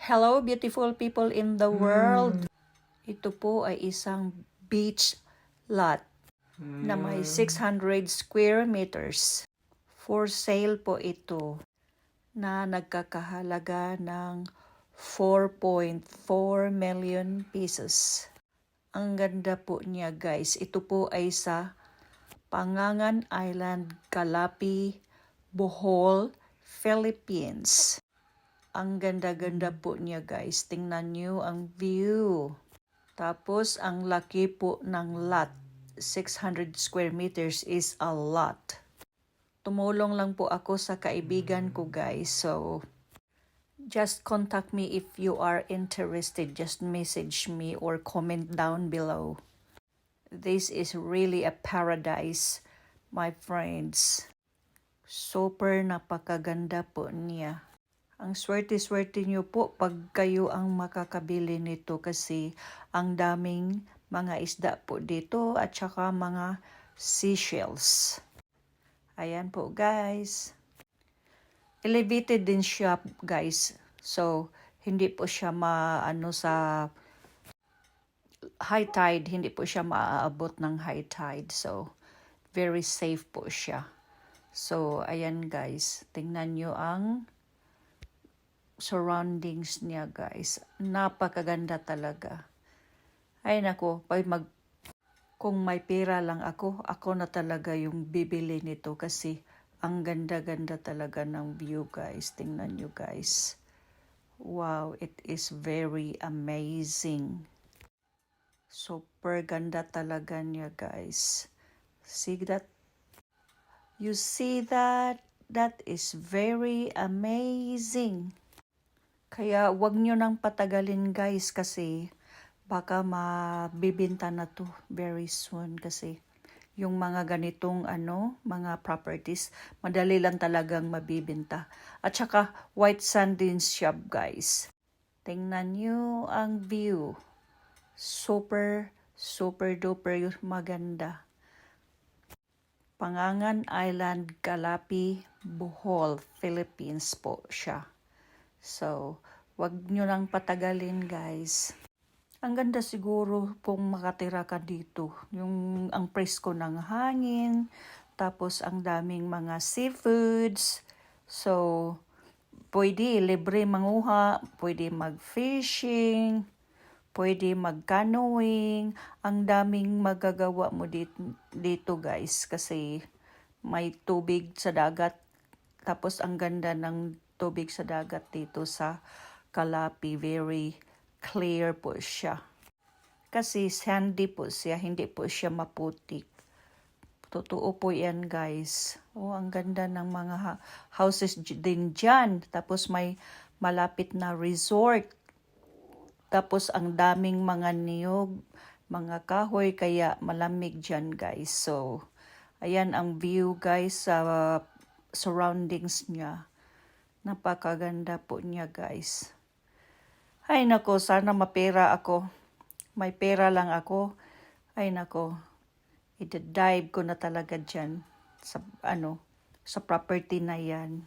Hello beautiful people in the world. Ito po ay isang beach lot na may 600 square meters. For sale po ito na nagkakahalaga ng 4.4 million pesos. Ang ganda po niya guys. Ito po ay sa Pangangan Island, Calapi, Bohol, Philippines. Ang ganda-ganda po niya guys. Tingnan nyo ang view. Tapos ang laki po ng lot. 600 square meters is a lot. Tumulong lang po ako sa kaibigan ko guys. So, just contact me if you are interested. Just message me or comment down below. This is really a paradise, my friends. Super napakaganda po niya. Ang swerte-swerte nyo po pag kayo ang makakabili nito kasi ang daming mga isda po dito at saka mga seashells. Ayan po guys. Elevated din siya guys. So, hindi po siya sa high tide. Hindi po siya maaabot ng high tide. So, very safe po siya. So, ayan guys. Tingnan nyo ang surroundings niya guys. Napakaganda talaga. Ay nako, kung may pera lang ako na talaga yung bibili nito kasi ang ganda-ganda talaga ng view guys. Tingnan nyo guys. Wow, it is very amazing. Super ganda talaga niya guys. See that? You see that? That is very amazing. Kaya wag nyo nang patagalin guys kasi baka mabibenta na to very soon kasi yung mga ganitong mga properties, madali lang talagang mabibenta. At saka white sand din siya guys. Tingnan nyo ang view. Super, super duper maganda. Pangangan Island, Calapi, Bohol, Philippines po siya. So, wag nyo nang patagalin guys. Ang ganda siguro kung makatira ka dito. Ang presko ng hangin, tapos ang daming mga seafoods. So, pwede libre manguha, pwede mag-fishing, pwede mag-canoeing. Ang daming magagawa mo dito guys kasi may tubig sa dagat. Tapos ang ganda ng tubig sa dagat dito sa Calapi. Very clear po siya. Kasi sandy po siya, hindi po siya maputik. Totoo po yan guys. Oh, ang ganda ng mga houses din dyan. Tapos may malapit na resort. Tapos ang daming mga niyog, mga kahoy, kaya malamig dyan guys. So, ayan ang view guys sa surroundings niya. Napakaganda po niya guys. Ay nako, sana mapera ako. May pera lang ako. Ay nako, i-dive ko na talaga dyan sa property na yan.